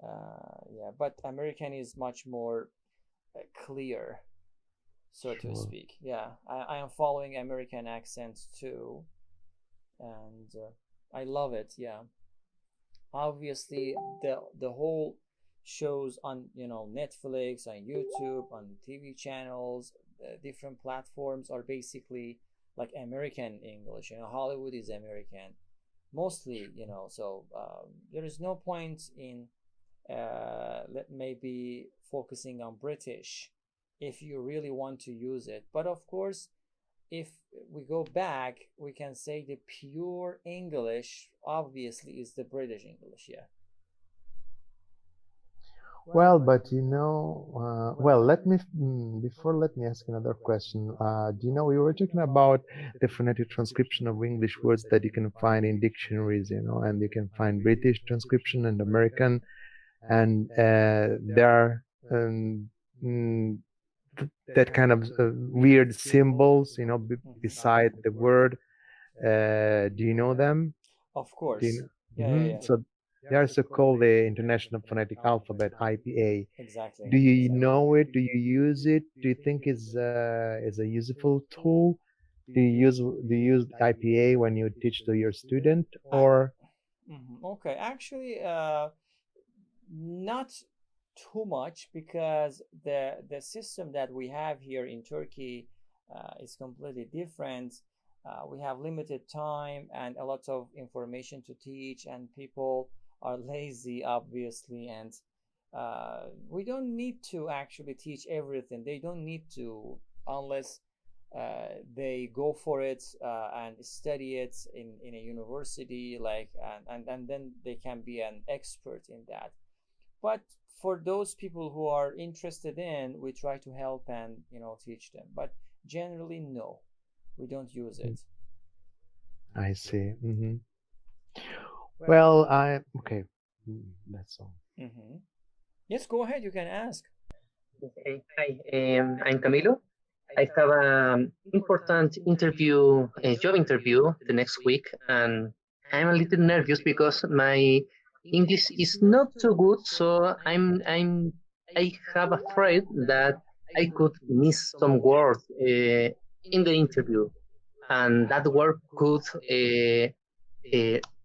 Yeah, but American is much more clear, so to sure. speak. Yeah, I am following American accents too, and I love it. Yeah, obviously the whole shows on Netflix, on YouTube, on TV channels, different platforms are basically like American English. Hollywood is American mostly. So there is no point in maybe focusing on British if you really want to use it. But of course, if we go back, we can say the pure English obviously is the British English. Yeah. Well, but well, let me ask another question. Do you know, we were talking about the phonetic transcription of English words that you can find in dictionaries, and you can find British transcription and American, and there are that kind of weird symbols, beside the word. Do you know them? Of Do you course. know? Yeah, yeah, yeah. So They are so called the International Phonetic Alphabet (IPA). Exactly. Do you know it? Do you use it? Do you think is a useful tool? Do you use IPA when you teach to your student or? Okay, actually, not too much because the system that we have here in Turkey is completely different. We have limited time and a lot of information to teach, and people are lazy, obviously, and we don't need to actually teach everything. They don't need to unless they go for it and study it in a university, like, and then they can be an expert in that. But for those people who are interested in, we try to help and teach them. But generally, no, we don't use it. I see. Well, okay. That's all. Yes, go ahead. You can ask. Okay. Hi, I'm Camilo. I have an important interview, a job interview the next week, and I'm a little nervous because my English is not so good, so I have afraid that I could miss some words in the interview, and that word could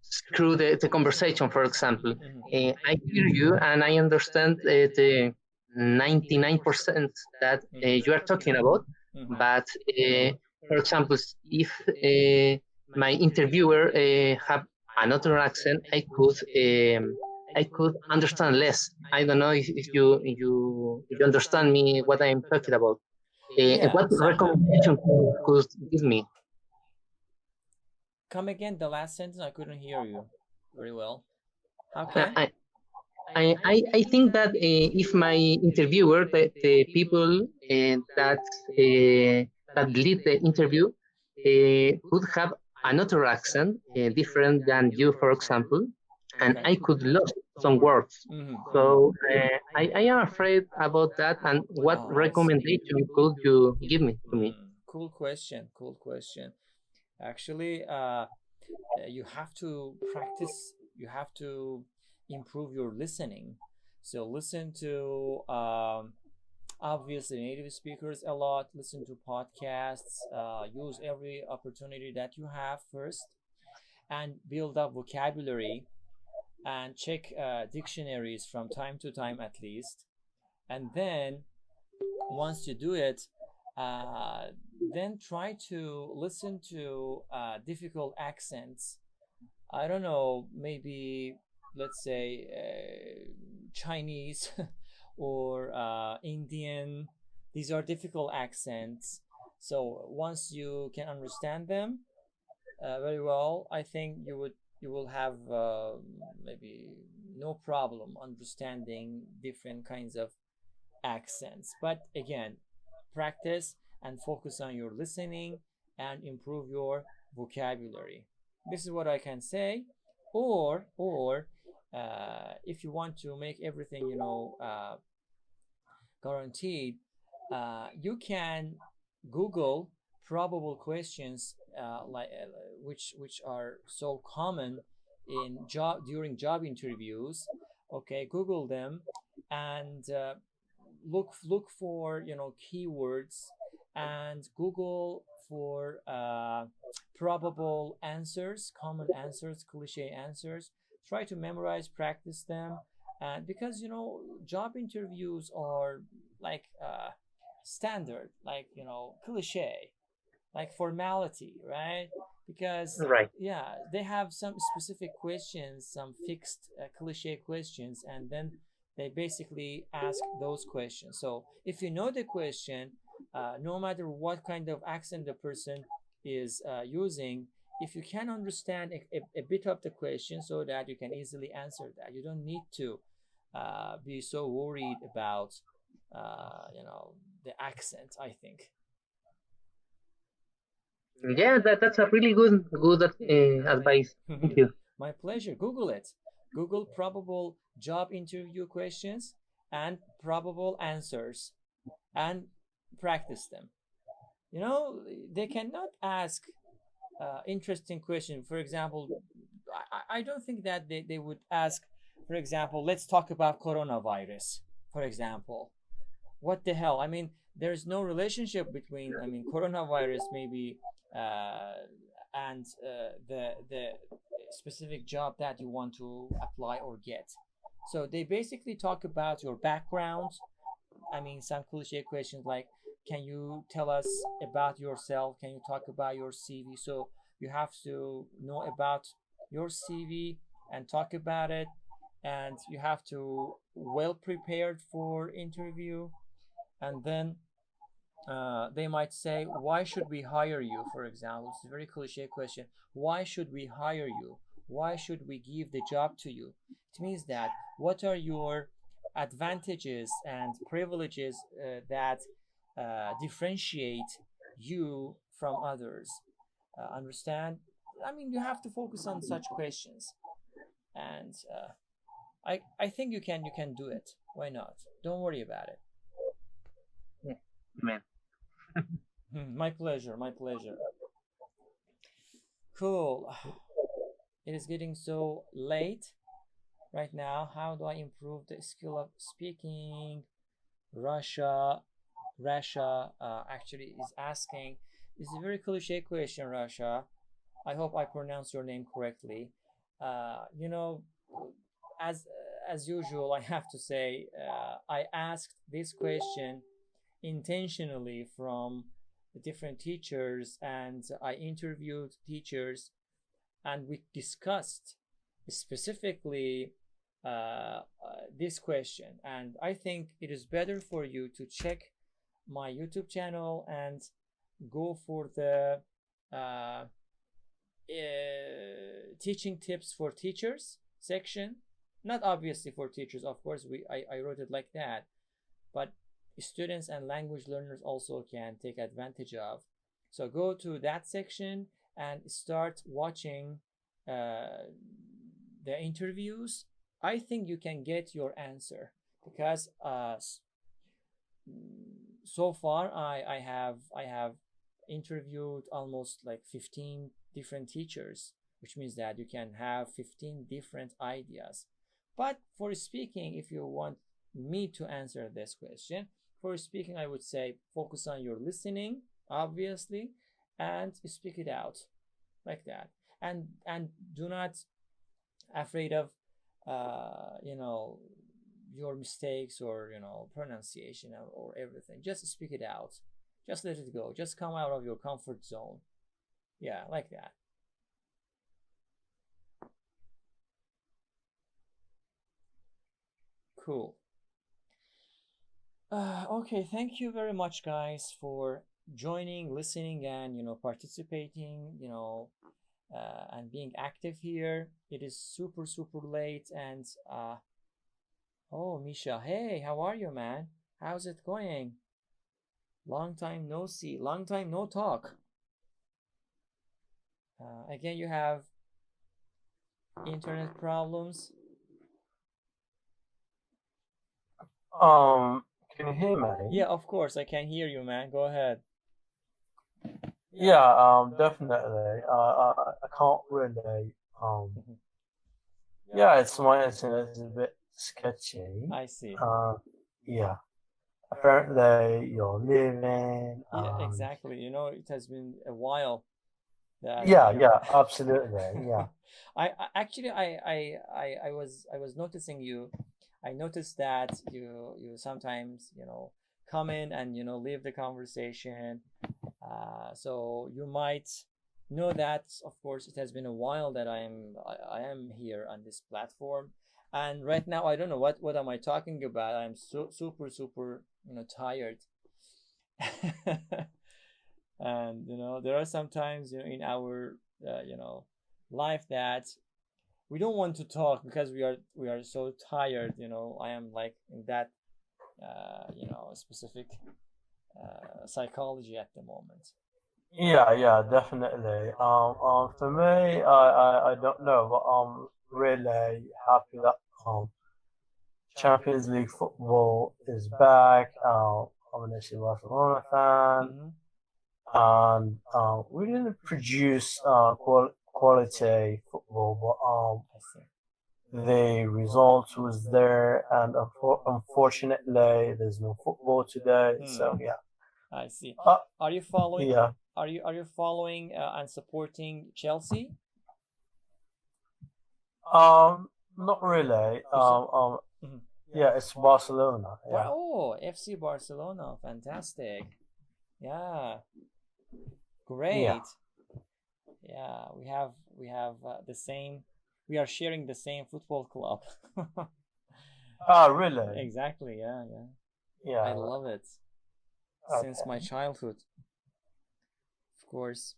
screw the conversation. For example, I hear you and I understand the 99% that you are talking about, but for example, if my interviewer have another accent, I could understand less. I don't know if you understand me what I'm talking about. What recommendation could give me? Come again, the last sentence. I couldn't hear you very well. How can? I think that if my interviewer, the people that lead the interview, could have another accent different than you, for example, and I could lose some words. So I am afraid about that. And what recommendation could you give me to me? Cool question. Cool question. Actually, you have to practice. You have to improve your listening. So listen to obviously native speakers a lot. Listen to podcasts. Use every opportunity that you have first, and build up vocabulary. And check dictionaries from time to time at least. And then once you do it, then try to listen to difficult accents. I don't know, maybe let's say Chinese or Indian. These are difficult accents. So once you can understand them very well, I think you will have maybe no problem understanding different kinds of accents. But again, practice and focus on your listening and improve your vocabulary. This is what I can say. Or if you want to make everything guaranteed, you can Google probable questions which are so common in during job interviews. Okay, Google them and look for keywords, and Google for probable answers, common answers, cliche answers. Try to memorize, practice them, and because job interviews are like standard, like cliche, like formality, right? Because right, yeah, they have some specific questions, some fixed cliche questions, and then they basically ask those questions. So if you know the question, no matter what kind of accent the person is using, if you can understand a bit of the question, so that you can easily answer that, you don't need to be so worried about the accent, I think. Yeah, that's a really good advice. Thank you. My pleasure. Google it. Google probable job interview questions and probable answers, and practice them. They cannot ask interesting question. For example, I don't think that they would ask, for example, let's talk about coronavirus, for example. What the hell? I mean, there's no relationship between, I mean, coronavirus maybe and the specific job that you want to apply or get. So they basically talk about your background. I mean, some cliche questions like, can you tell us about yourself? Can you talk about your CV? So you have to know about your CV and talk about it, and you have to well prepared for interview. And then they might say, why should we hire you? For example, it's a very cliche question. Why should we hire you? Why should we give the job to you? It means that what are your advantages and privileges that differentiate you from others? Understand? I mean, you have to focus on such questions, and I think you can do it. Why not? Don't worry about it. Yeah, man. My pleasure. My pleasure. Cool. It is getting so late right now. How do I improve the skill of speaking? Russia, Russia actually is asking. This is a very cliche question, Russia. I hope I pronounce your name correctly. You know, as as usual, I have to say I asked this question intentionally from different teachers, and I interviewed teachers, and we discussed specifically this question. And I think it is better for you to check my YouTube channel and go for the uh, teaching tips for teachers section. Not obviously for teachers, of course. I wrote it like that, but students and language learners also can take advantage of. So go to that section and start watching the interviews. I think you can get your answer because so far I have interviewed almost like 15 different teachers, which means that you can have 15 different ideas. But for speaking, if you want me to answer this question, for speaking, I would say focus on your listening, obviously, and speak it out like that. And do not afraid of you know, your mistakes or pronunciation or everything. Just speak it out. Just let it go. Just come out of your comfort zone. Yeah, like that. Cool. Okay, thank you very much, guys, for joining, listening, and participating. And being active here. It is super super late, and oh, Misha, hey, how are you, man? How's it going? Long time no see, long time no talk. Again, you have internet problems. Can you hear me? Yeah, of course, I can hear you, man. Go ahead. Yeah, definitely. I can't really. Yeah, it's my internet is a bit sketchy. I see. Yeah. Apparently, you're leaving. Yeah, exactly. It has been a while. Yeah, absolutely. Yeah. I was noticing you. I noticed that you sometimes come in and leave the conversation. So you might know that, of course, it has been a while that I am here on this platform, and right now I don't know what am I talking about. I'm so super super tired. And there are some times in our life that we don't want to talk because we are so tired. I am like in that specific psychology at the moment. Yeah, definitely. For me, I don't know, but I'm really happy that Champions League football is back. I'm an FC Barcelona fan, and we didn't produce quality football, but I see. the results was there, and unfortunately, there's no football today. So yeah. I see. Uh, Are you following? yeah. Are you following and supporting Chelsea? Not really. Mhm. Yeah, it's Barcelona. Yeah. Oh, FC Barcelona, fantastic. Yeah, great. Yeah. Yeah, we have the same. We are sharing the same football club. Oh, really? Exactly. Yeah, yeah. Yeah. I love it since my childhood. Of course.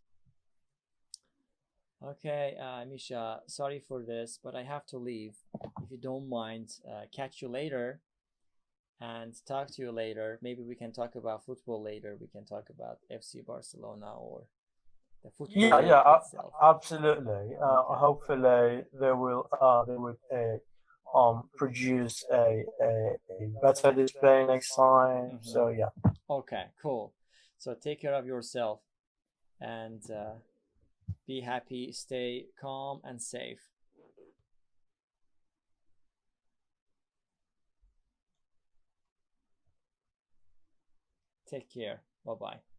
Okay, Misha, sorry for this, but I have to leave. If you don't mind, catch you later and talk to you later. Maybe we can talk about football later. We can talk about FC Barcelona or the football Yeah, league yeah, itself. absolutely. Okay. Hopefully they would produce a better display next time. So yeah. Okay, cool. So take care of yourself and be happy, stay calm and safe. Take care. Bye bye.